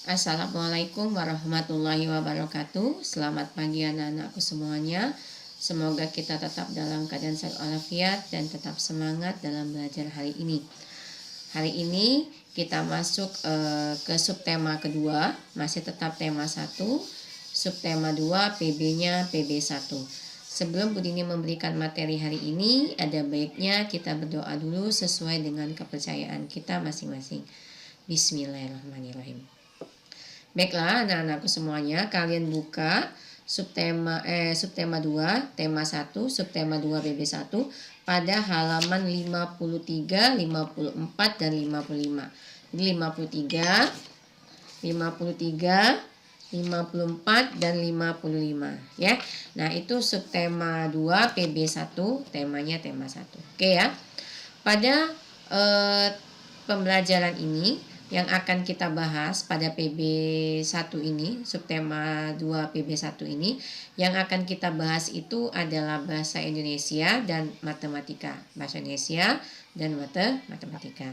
Assalamualaikum warahmatullahi wabarakatuh. Selamat pagi anak-anakku semuanya. Semoga kita tetap dalam keadaan sehat walafiat dan tetap semangat dalam belajar hari ini. Hari ini kita masuk ke subtema kedua, masih tetap tema 1, subtema 2, PB-nya PB1. Sebelum Bu Dini memberikan materi hari ini, ada baiknya kita berdoa dulu sesuai dengan kepercayaan kita masing-masing. Bismillahirrahmanirrahim. Baiklah anak-anakku semuanya, kalian buka subtema 2, tema 1, subtema 2 PB1 pada halaman 53, 54 dan 55. Jadi 53, 54 dan 55 ya. Nah, itu subtema 2 PB1, temanya tema 1. Oke ya. Pada pembelajaran ini yang akan kita bahas pada PB1 ini, subtema 2 PB1 ini, yang akan kita bahas itu adalah bahasa Indonesia dan matematika. Bahasa Indonesia dan matematika.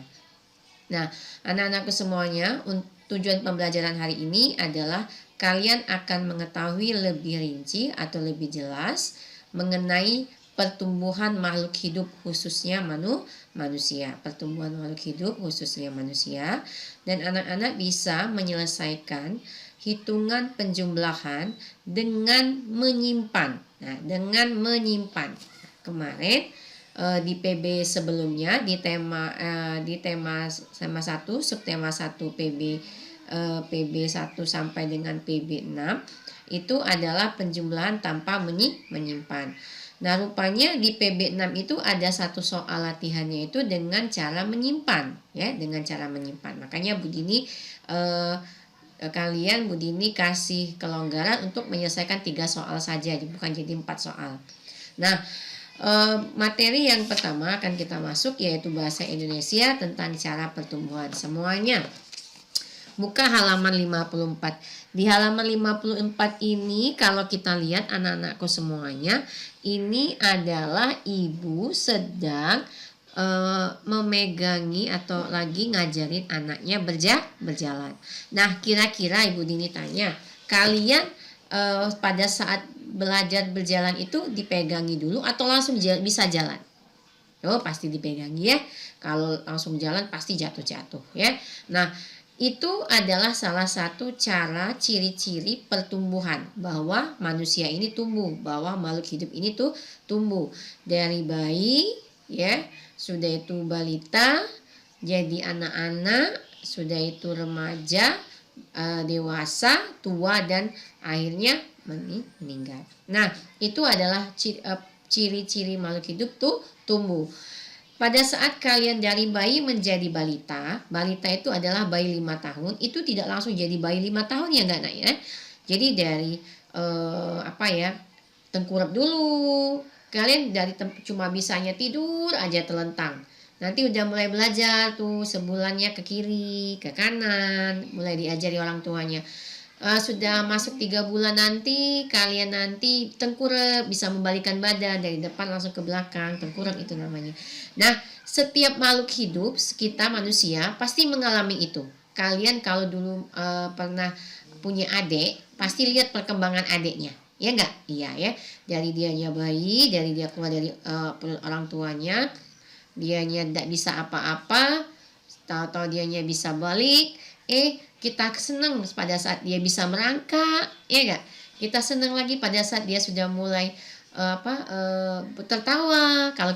Nah, anak-anakku semuanya, tujuan pembelajaran hari ini adalah kalian akan mengetahui lebih rinci atau lebih jelas mengenai pertumbuhan makhluk hidup khususnya manusia. Pertumbuhan makhluk hidup khususnya manusia, dan anak-anak bisa menyelesaikan hitungan penjumlahan dengan menyimpan. Nah, dengan menyimpan. Kemarin di PB sebelumnya di tema 1, subtema 1 PB1 sampai dengan PB6 itu adalah penjumlahan tanpa menyimpan. Nah, rupanya di PB6 itu ada satu soal latihannya itu dengan cara menyimpan ya, dengan cara menyimpan. Makanya Bu Dini Bu Dini kasih kelonggaran untuk menyelesaikan 3 soal saja, bukan jadi 4 soal. Nah, materi yang pertama akan kita masuk yaitu bahasa Indonesia tentang cara pertumbuhan. Semuanya buka halaman 54. Di halaman 54 ini kalau kita lihat anak-anakku semuanya, ini adalah ibu sedang memegangi atau lagi ngajarin anaknya berjalan. Nah, kira-kira Ibu Dini tanya, kalian pada saat belajar berjalan itu dipegangi dulu atau langsung bisa jalan? Oh, pasti dipegangi ya. Kalau langsung jalan pasti jatuh-jatuh ya. Nah, itu adalah salah satu cara ciri-ciri pertumbuhan, bahwa manusia ini tumbuh, bahwa makhluk hidup ini tuh tumbuh dari bayi ya, sudah itu balita, jadi anak-anak, sudah itu remaja, dewasa, tua, dan akhirnya meninggal. Nah, itu adalah ciri-ciri makhluk hidup tuh tumbuh. Pada saat kalian dari bayi menjadi balita, balita itu adalah bayi 5 tahun, itu tidak langsung jadi bayi 5 tahun ya enggak nak ya. Jadi dari tengkurap dulu. Kalian dari cuma bisanya tidur aja telentang. Nanti udah mulai belajar tuh, sebulannya ke kiri, ke kanan, mulai diajari orang tuanya. Sudah masuk 3 bulan nanti kalian nanti tengkurap, bisa membalikkan badan dari depan langsung ke belakang, tengkurap itu namanya. Nah, setiap makhluk hidup kita manusia pasti mengalami itu. Kalian kalau dulu pernah punya adik, pasti lihat perkembangan adiknya, ya enggak? Iya ya, dari dianya bayi, dari dia keluar dari orang tuanya, dianya tidak bisa apa-apa, tahu-tahu dianya bisa balik, kita senang pada saat dia bisa merangkak, ya enggak? Kita senang lagi pada saat dia sudah mulai tertawa. Kalau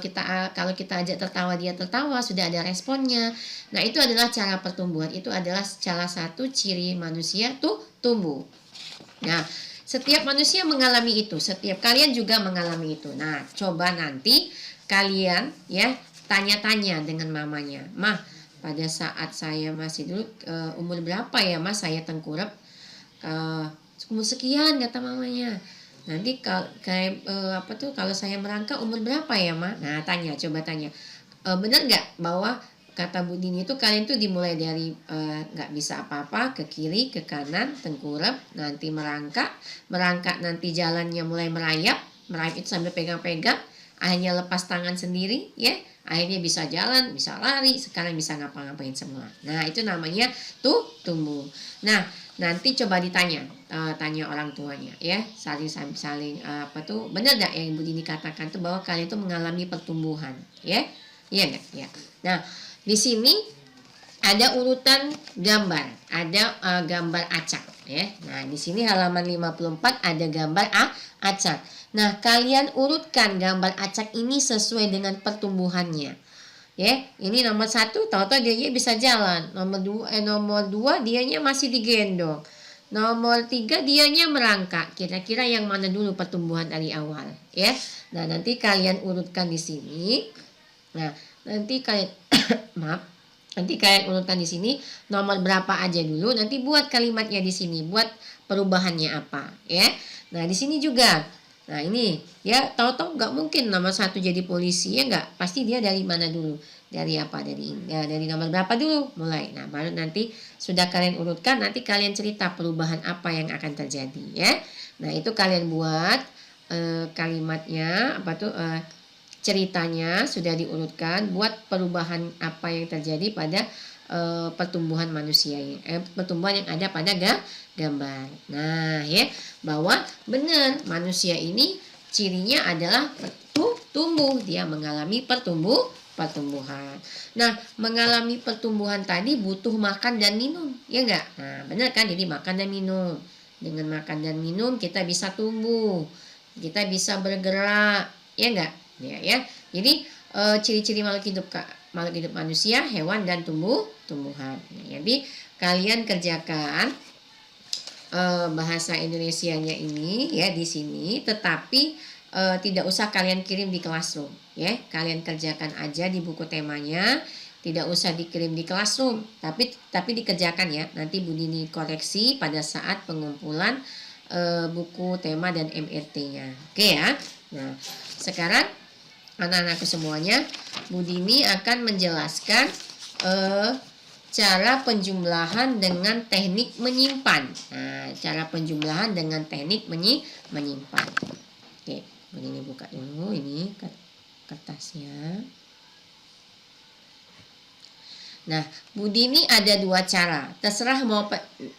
kita ajak tertawa, dia tertawa, sudah ada responnya. Nah, itu adalah cara pertumbuhan. Itu adalah salah satu ciri manusia tuh tumbuh. Nah, setiap manusia mengalami itu, setiap kalian juga mengalami itu. Nah, coba nanti kalian ya tanya-tanya dengan mamanya, "Mah, pada saat saya masih dulu umur berapa ya Mas saya tengkurap?" Umur sekian kata mamanya. Nanti kalau saya merangkak umur berapa ya Ma? Nah, coba tanya. Benar nggak bahwa kata Bu Dini itu kalian tuh dimulai dari nggak bisa apa-apa, ke kiri, ke kanan, tengkurap, nanti merangkak nanti jalannya mulai merayap itu sambil pegang-pegang, akhirnya lepas tangan sendiri ya, akhirnya bisa jalan, bisa lari, sekarang bisa ngapa-ngapain semua. Nah, itu namanya tuh tumbuh. Nah, nanti coba ditanya, tanya orang tuanya ya, saling saling apa tuh, benar nggak yang Ibu Dini katakan tuh bahwa kalian tuh mengalami pertumbuhan ya, iya nggak ya. Nah di sini ada urutan gambar, ada gambar acak ya. Nah, di sini halaman 54 ada gambar acak. Nah, kalian urutkan gambar acak ini sesuai dengan pertumbuhannya. Ya, ini nomor 1 tahu-tahu dia bisa jalan. Nomor 2 dianya masih digendong. Nomor 3 dianya merangkak. Kira-kira yang mana dulu pertumbuhan dari awal, ya. Nah, nanti kalian urutkan di sini. Nah, nanti kalian maaf. Nanti kalian urutkan di sini nomor berapa aja dulu, nanti buat kalimatnya di sini, buat perubahannya apa, ya. Nah, di sini juga. Nah, ini ya tahu-tahu nggak mungkin nomor 1 jadi polisi ya nggak, pasti dia dari mana dulu, dari apa, dari nomor berapa dulu mulai. Nah, baru nanti sudah kalian urutkan, nanti kalian cerita perubahan apa yang akan terjadi ya. Nah, itu kalian buat kalimatnya apa tuh, ceritanya sudah diurutkan, buat perubahan apa yang terjadi pada pertumbuhan manusia ini, pertumbuhan yang ada pada gambar. Nah ya, bahwa benar manusia ini cirinya adalah tumbuh, dia mengalami pertumbuhan. Nah, mengalami pertumbuhan tadi butuh makan dan minum, ya enggak? Nah, benar kan? Jadi makan dan minum. Dengan makan dan minum kita bisa tumbuh, kita bisa bergerak, ya enggak? Ya. Jadi ciri-ciri makhluk hidup manusia, hewan dan tumbuhan. Nah, jadi kalian kerjakan bahasa Indonesianya ini ya di sini, tetapi tidak usah kalian kirim di classroom ya. Kalian kerjakan aja di buku temanya, tidak usah dikirim di classroom, tapi dikerjakan ya. Nanti Bu Dini koreksi pada saat pengumpulan buku tema dan MRT-nya. Oke ya. Nah, sekarang anak-anakku semuanya, Bu Dini akan menjelaskan cara penjumlahan dengan teknik menyimpan. Nah, cara penjumlahan dengan teknik menyimpan. Oke, Bu Dini buka dulu ini kertasnya. Nah, Bu Dini ada 2 cara. Terserah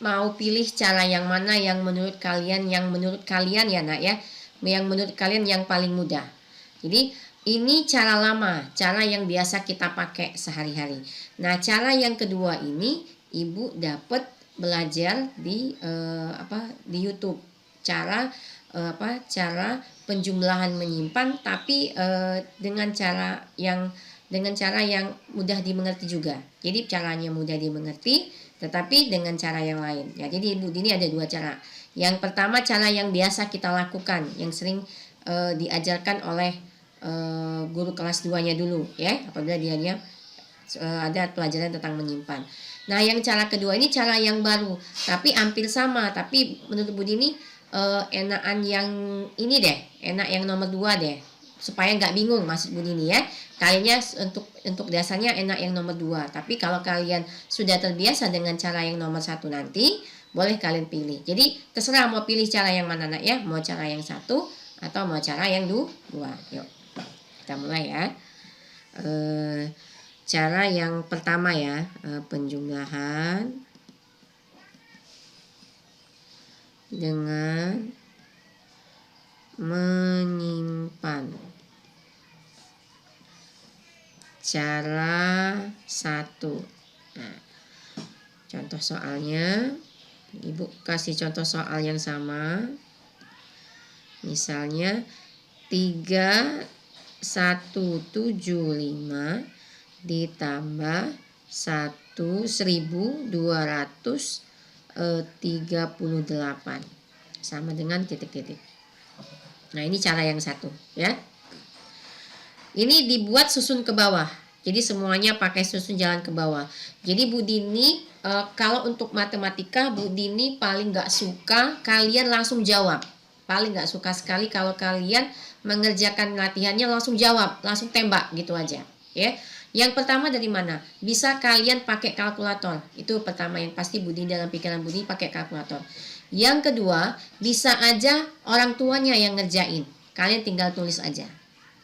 mau pilih cara yang mana yang menurut kalian ya nak ya, yang menurut kalian yang paling mudah. Jadi ini cara lama, cara yang biasa kita pakai sehari-hari. Nah, cara yang kedua ini Ibu dapat belajar di di YouTube. Cara penjumlahan menyimpan, tapi dengan cara yang mudah dimengerti juga. Jadi caranya mudah dimengerti, tetapi dengan cara yang lain. Ya, jadi Ibu Dini ada 2 cara. Yang pertama cara yang biasa kita lakukan, yang sering diajarkan oleh guru kelas 2-nya dulu ya, apabila dia ada pelajaran tentang menyimpan. Nah, yang cara kedua ini cara yang baru, tapi hampir sama, tapi menurut Bu Dini enakan yang ini deh, enak yang nomor 2 deh, supaya nggak bingung maksud Bu Dini ya. Kayaknya untuk dasarnya enak yang nomor 2, tapi kalau kalian sudah terbiasa dengan cara yang nomor 1 nanti boleh kalian pilih. Jadi terserah mau pilih cara yang mana nak ya, mau cara yang 1 atau mau cara yang 2. Yuk kita mulai ya. Cara yang pertama ya, penjumlahan dengan menyimpan. Cara 1. Nah, contoh soalnya, Ibu kasih contoh soal yang sama. Misalnya 3175 ditambah 1238 sama dengan titik-titik. Nah, ini cara yang 1 ya. Ini dibuat susun ke bawah. Jadi semuanya pakai susun jalan ke bawah. Jadi Bu Dini kalau untuk matematika Bu Dini paling gak suka kalian langsung jawab. Paling gak suka sekali kalau kalian mengerjakan latihannya langsung jawab, langsung tembak gitu aja ya. Yang pertama dari mana? Bisa kalian pakai kalkulator. Itu pertama yang pasti Bu Dini dalam pikiran Bu Dini pakai kalkulator. Yang kedua, bisa aja orang tuanya yang ngerjain. Kalian tinggal tulis aja.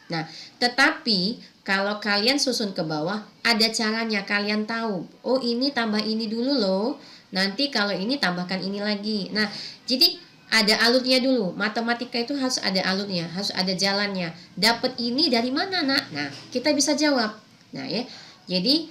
Nah, tetapi kalau kalian susun ke bawah, ada caranya kalian tahu. Oh, ini tambah ini dulu loh. Nanti kalau ini tambahkan ini lagi. Nah, jadi ada alurnya dulu. Matematika itu harus ada alurnya, harus ada jalannya. Dapat ini dari mana, Nak? Nah, kita bisa jawab. Nah, ya. Jadi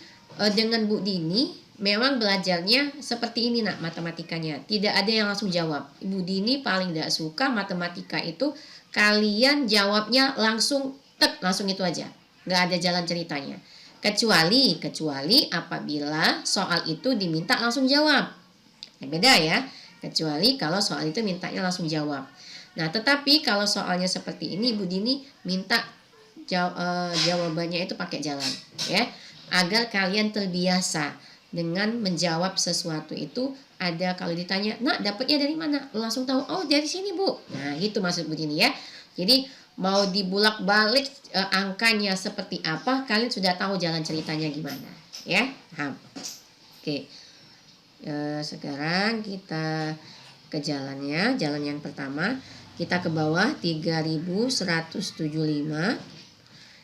dengan Bu Dini memang belajarnya seperti ini, Nak, matematikanya. Tidak ada yang langsung jawab. Bu Dini paling tidak suka matematika itu kalian jawabnya langsung tek, langsung itu aja. Nggak ada jalan ceritanya. Kecuali apabila soal itu diminta langsung jawab. Nah, beda ya. Kecuali kalau soal itu mintanya langsung jawab. Nah, tetapi kalau soalnya seperti ini, Bu Dini minta jawabannya itu pakai jalan, ya, agar kalian terbiasa dengan menjawab sesuatu itu. Ada kalau ditanya, Nak, dapatnya dari mana? Langsung tahu, oh dari sini, Bu. Nah, gitu maksud Bu Dini ya. Jadi mau dibulak-balik angkanya seperti apa, kalian sudah tahu jalan ceritanya gimana, ya. Paham? Oke. Sekarang kita ke jalannya. Jalan yang pertama, kita ke bawah 3175.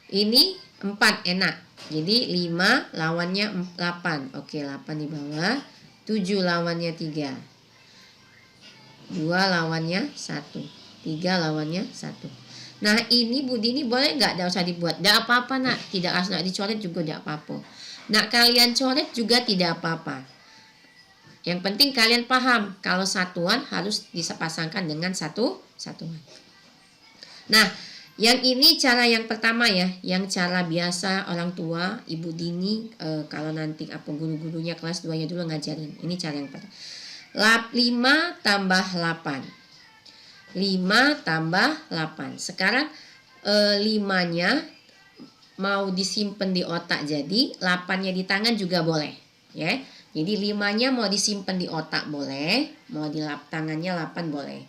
Ini 4 enak. Jadi 5 lawannya 8. Oke, 8 di bawah. 7 lawannya 3. 2 lawannya 1. 3 lawannya 1. Nah, ini Bu Dini boleh nggak? Nggak usah dibuat. Nggak apa-apa, Nak. Tidak harus nak dicoret juga nggak apa-apa. Nah, kalian coret juga tidak apa-apa. Yang penting kalian paham kalau satuan harus disepasangkan dengan satuan. Nah, yang ini cara yang pertama ya, yang cara biasa orang tua, Ibu Dini kalau nanti guru-gurunya kelas 2-nya dulu ngajarin. Ini cara yang pertama. 5 tambah 8. 5 tambah 8. Sekarang 5-nya mau disimpan di otak, jadi 8-nya di tangan juga boleh, ya. Jadi 5-nya mau disimpan di otak boleh, mau di tangannya 8 boleh.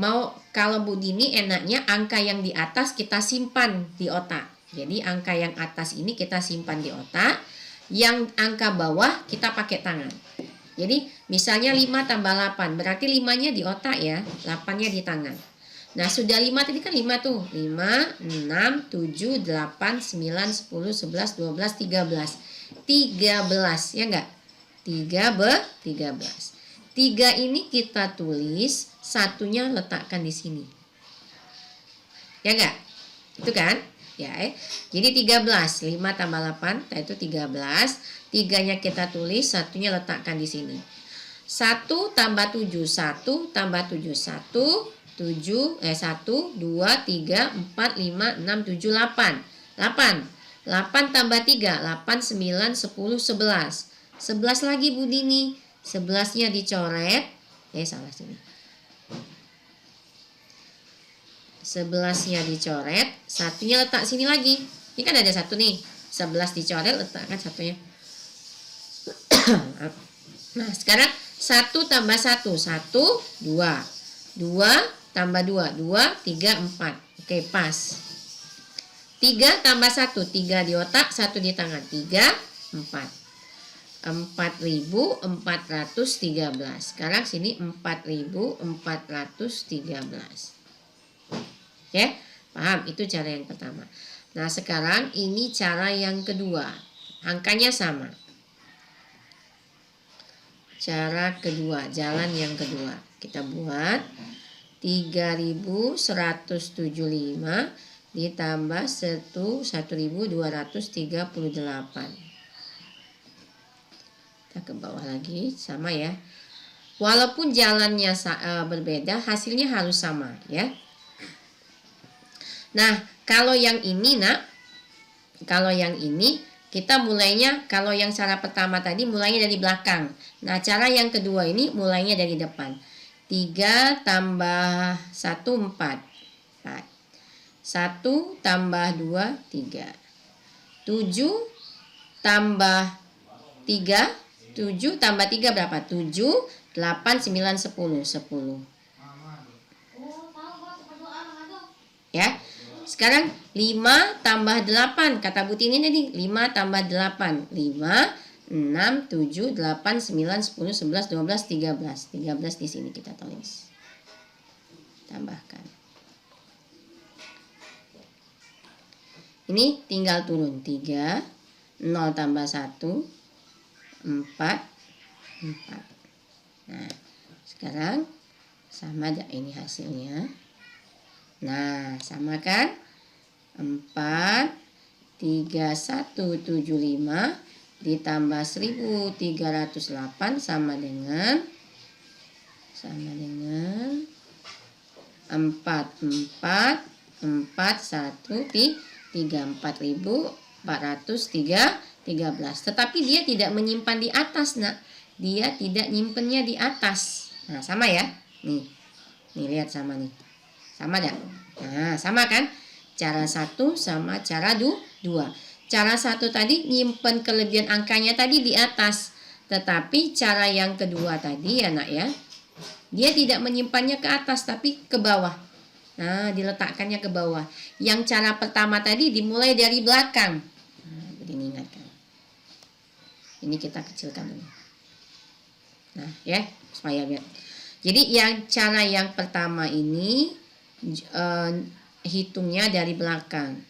Mau kalau Bu Dini enaknya angka yang di atas kita simpan di otak. Jadi angka yang atas ini kita simpan di otak, yang angka bawah kita pakai tangan. Jadi misalnya 5 tambah 8, berarti 5-nya di otak ya, 8-nya di tangan. Nah, sudah 5 tadi kan 5 tuh. 5, 6, 7, 8, 9, 10, 11, 12, 13. 13, ya enggak? 13. 3 ini kita tulis, satunya letakkan di sini. Ya enggak? Itu kan? Ya, jadi 13, 5 tambah 8, yaitu 13. 3-nya kita tulis, satunya letakkan di sini. 1 tambah 7, 1 tambah 7, 1, 1, 2, 3, 4, 5, 6, 7, 8. 8 tambah 3, 8, 9, 10, 11. 11 lagi Bu Dini. 11-nya dicoret. Salah sini. 11-nya dicoret, satunya letak sini lagi. Ini kan ada satu nih. 11 dicoret, letakkan satunya. Nah, sekarang 1 tambah 1, 1, 2. 2 tambah 2, 2, 3, 4. Oke, pas. 3 tambah 1, 3 di otak, 1 di tangan. 3, 4. 4.413. Sekarang sini 4.413. Ya, paham? Itu cara yang pertama. Nah, sekarang ini cara yang kedua. Angkanya sama. Cara kedua, jalan yang kedua. Kita buat 3.175 ditambah 1.238. Kita ke bawah lagi, sama ya. Walaupun jalannya berbeda, hasilnya harus sama ya. Nah, kalau yang ini, Nak, kalau yang ini kita mulainya, kalau yang cara pertama tadi mulainya dari belakang. Nah, cara yang kedua ini mulainya dari depan. 3 tambah 1, 4. 1 tambah 2, 3. 7 tambah 3. 7 tambah 3 berapa? 7, 8, 9, 10. 10. Ya. Sekarang 5 tambah 8. Kata Bu Tini tadi 5 tambah 8. 5, 6, 7, 8, 9, 10, 11, 12, 13. 13 di sini kita tulis. Tambahkan. Ini tinggal turun 3, 0 tambah 1, 4. Sekarang sama enggak ini hasilnya? Nah, sama kan? 43175 ditambah 1308 sama dengan 4413 tetapi dia tidak menyimpan di atas, nak. Dia tidak nyimpennya di atas. Nah, sama ya. Nih lihat sama nih. Sama enggak? Nah, sama kan? Cara satu sama cara dua. Cara satu tadi nyimpen kelebihan angkanya tadi di atas. Tetapi cara yang kedua tadi ya, nak ya, dia tidak menyimpannya ke atas tapi ke bawah. Nah, diletakkannya ke bawah. Yang cara pertama tadi dimulai dari belakang. Nah, begini ingatkan. Ini kita kecilkan dulu. Nah, ya, supaya lihat. Jadi yang cara yang pertama ini hitungnya dari belakang.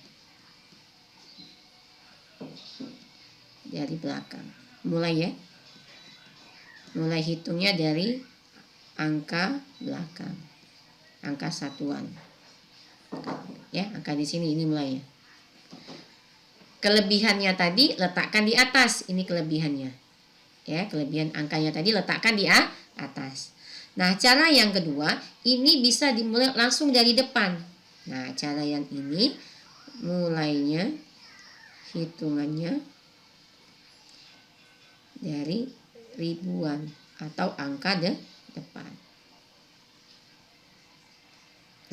Dari belakang. Mulai ya. Mulai hitungnya dari angka belakang. Angka satuan. Ya, angka di sini ini mulai ya. Kelebihannya tadi letakkan di atas. Ini kelebihannya. Ya, kelebihan angkanya tadi letakkan di atas. Nah, cara yang kedua ini bisa dimulai langsung dari depan. Nah, cara yang ini mulainya hitungannya dari ribuan atau angka depan.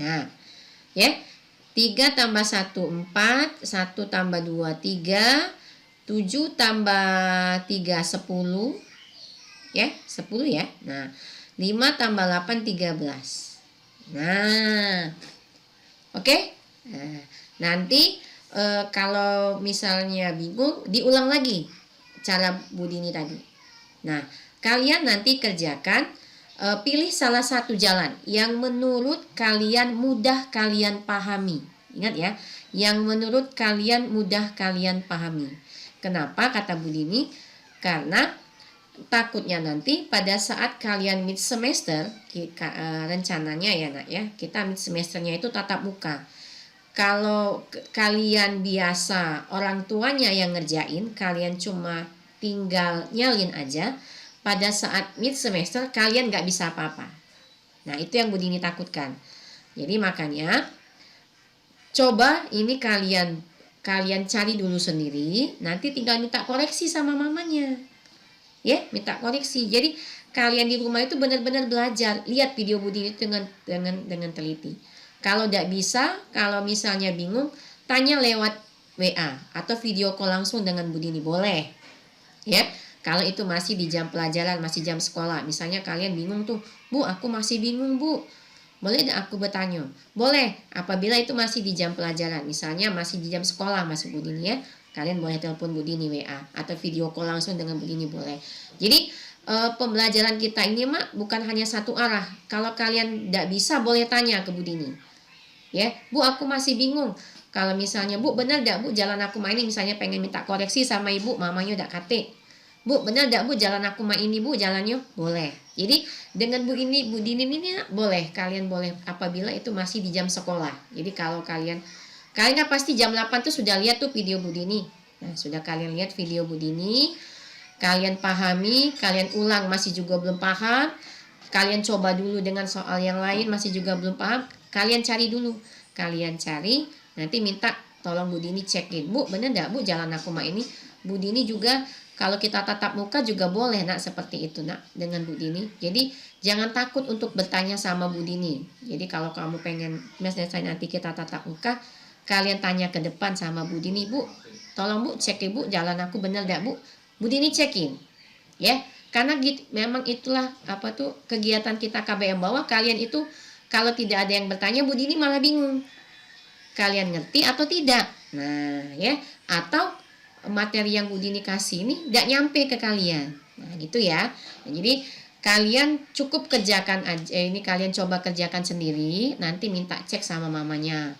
Nah, ya. 3 tambah 1 4, 1 tambah 2 3, 7 tambah 3 10. Ya, 10 ya. Nah, 5 tambah 8 13. Nah, oke. Nah, nanti kalau misalnya bingung diulang lagi cara Bu Dini tadi. Nah, kalian nanti kerjakan, pilih salah satu jalan yang menurut kalian mudah kalian pahami. Ingat ya, yang menurut kalian mudah kalian pahami. Kenapa kata Bu Dini? Karena takutnya nanti pada saat kalian mid semester, rencananya ya, nak ya, kita mid semesternya itu tatap muka. Kalau kalian biasa orang tuanya yang ngerjain, kalian cuma tinggal nyalin aja, pada saat mid semester kalian nggak bisa apa-apa. Nah, itu yang Bu Dini takutkan. Jadi makanya coba ini kalian cari dulu sendiri, nanti tinggal minta koreksi sama mamanya. Ya, minta koreksi. Jadi kalian di rumah itu benar-benar belajar, lihat video Bu Dini dengan teliti. Kalau tidak bisa, kalau misalnya bingung, tanya lewat WA atau video call langsung dengan Bu Dini, boleh. Ya, kalau itu masih di jam pelajaran, masih jam sekolah. Misalnya kalian bingung tuh, Bu, aku masih bingung, Bu. Boleh tidak aku bertanya? Boleh, apabila itu masih di jam pelajaran. Misalnya masih di jam sekolah, masih Bu Dini ya. Kalian boleh telepon Bu Dini WA atau video call langsung dengan Bu Dini, boleh. Jadi pembelajaran kita ini mak bukan hanya satu arah. Kalau kalian tidak bisa, boleh tanya ke Bu Dini. Ya, Bu, aku masih bingung. Kalau misalnya, Bu, benar tidak Bu jalan aku main ini, misalnya pengen minta koreksi sama ibu, mamanya udah kate. Bu, benar tidak Bu jalan aku main ini, Bu, jalannya? Boleh. Jadi dengan Bu Dini ini boleh, kalian boleh apabila itu masih di jam sekolah. Jadi kalau kalian kan pasti jam 8 tuh sudah lihat tuh video Bu Dini. Nah, sudah kalian lihat video Bu Dini, kalian pahami, kalian ulang masih juga belum paham, kalian coba dulu dengan soal yang lain masih juga belum paham, kalian cari dulu. Kalian cari, nanti minta tolong Bu Dini cekin. Bu, bener enggak Bu jalan aku mah ini? Bu Dini juga kalau kita tatap muka juga boleh nak seperti itu nak dengan Bu Dini. Jadi jangan takut untuk bertanya sama Bu Dini. Jadi kalau kamu pengen misalnya nanti kita tatap muka, kalian tanya ke depan sama Bu Dini, Bu, tolong Bu cek Bu jalan aku bener enggak Bu? Bu Dini cekin. Ya, karena memang itulah apa tuh kegiatan kita KBM bahwa kalian itu kalau tidak ada yang bertanya, Bu Dini malah bingung. Kalian ngerti atau tidak? Nah, ya, atau materi yang Bu Dini kasih ini tidak nyampe ke kalian. Nah, gitu ya. Nah, jadi kalian cukup kerjakan aja, ini kalian coba kerjakan sendiri, nanti minta cek sama mamanya.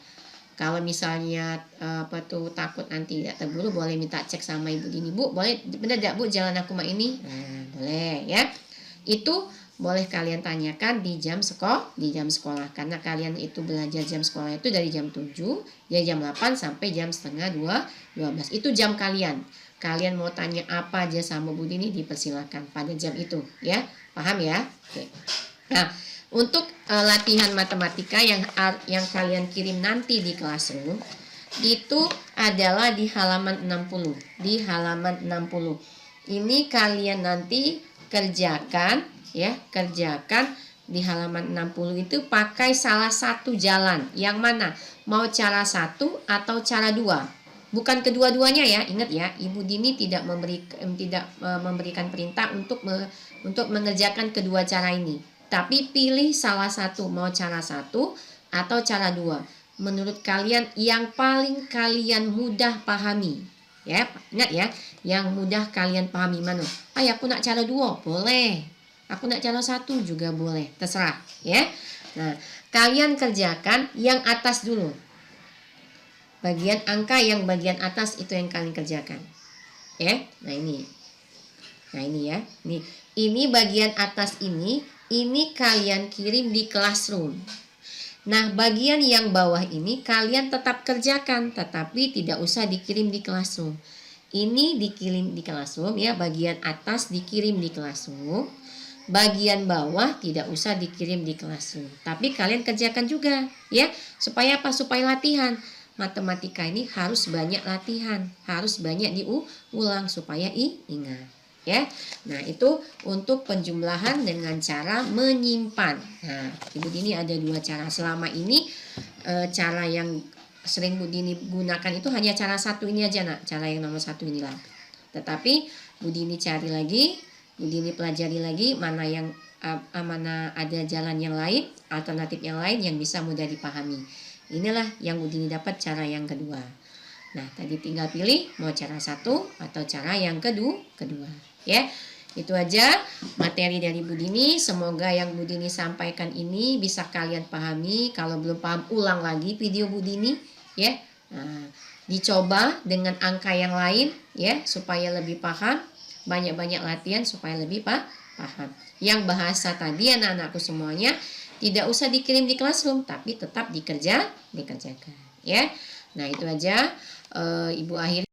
Kalau misalnya apa tuh takut nanti tidak terburu, boleh minta cek sama Ibu Dini. Bu, boleh benar tidak Bu jalan aku mah ini? Nah, boleh ya. Itu boleh kalian tanyakan di jam sekolah karena kalian itu belajar jam sekolah itu dari jam 7 dari jam 8 sampai jam setengah 12 itu jam kalian. Kalian mau tanya apa aja sama Bu Dini dipersilakan pada jam itu ya. Paham ya? Oke. Nah, untuk latihan matematika yang kalian kirim nanti di classroom itu adalah di halaman 60. Di halaman 60. Ini kalian nanti kerjakan ya, kerjakan di halaman 60 itu pakai salah satu jalan. Yang mana? Mau cara 1 atau cara 2? Bukan kedua-duanya ya, ingat ya, Ibu Dini tidak memberikan perintah untuk mengerjakan kedua cara ini. Tapi pilih salah satu, mau cara 1 atau cara 2. Menurut kalian yang paling kalian mudah pahami. Ya, ingat ya, yang mudah kalian pahami mana? Aku nak cara 2, boleh. Aku nak cara 1 juga boleh, terserah ya. Nah, kalian kerjakan yang atas dulu. Bagian angka yang bagian atas itu yang kalian kerjakan. Ya. Nah, ini. Nah, ini ya. Ini bagian atas ini kalian kirim di classroom. Nah, bagian yang bawah ini kalian tetap kerjakan, tetapi tidak usah dikirim di classroom. Ini dikirim di classroom ya, bagian atas dikirim di classroom. Bagian bawah tidak usah dikirim di classroom. Tapi kalian kerjakan juga ya. Supaya apa? Supaya latihan. Matematika ini harus banyak latihan, harus banyak diulang supaya ingat ya. Nah, itu untuk penjumlahan dengan cara menyimpan. Nah, Ibu Dini ada 2 cara. Selama ini cara yang sering Bu Dini gunakan itu hanya cara 1 ini aja, nak. Cara yang nomor 1 inilah. Tetapi Bu Dini cari lagi, Bu Dini pelajari lagi mana yang mana ada jalan yang lain, alternatif yang lain yang bisa mudah dipahami. Inilah yang Bu Dini dapat cara yang kedua. Nah, tadi tinggal pilih mau cara 1 atau cara yang kedua ya. Itu aja materi dari Bu Dini. Semoga yang Bu Dini sampaikan ini bisa kalian pahami. Kalau belum paham, ulang lagi video Bu Dini ya. Nah, dicoba dengan angka yang lain ya supaya lebih paham. Banyak-banyak latihan supaya lebih paham. Yang bahasa tadi anak-anakku semuanya tidak usah dikirim di classroom, tapi tetap dikerjakan ya. Nah, itu aja Ibu akhiri.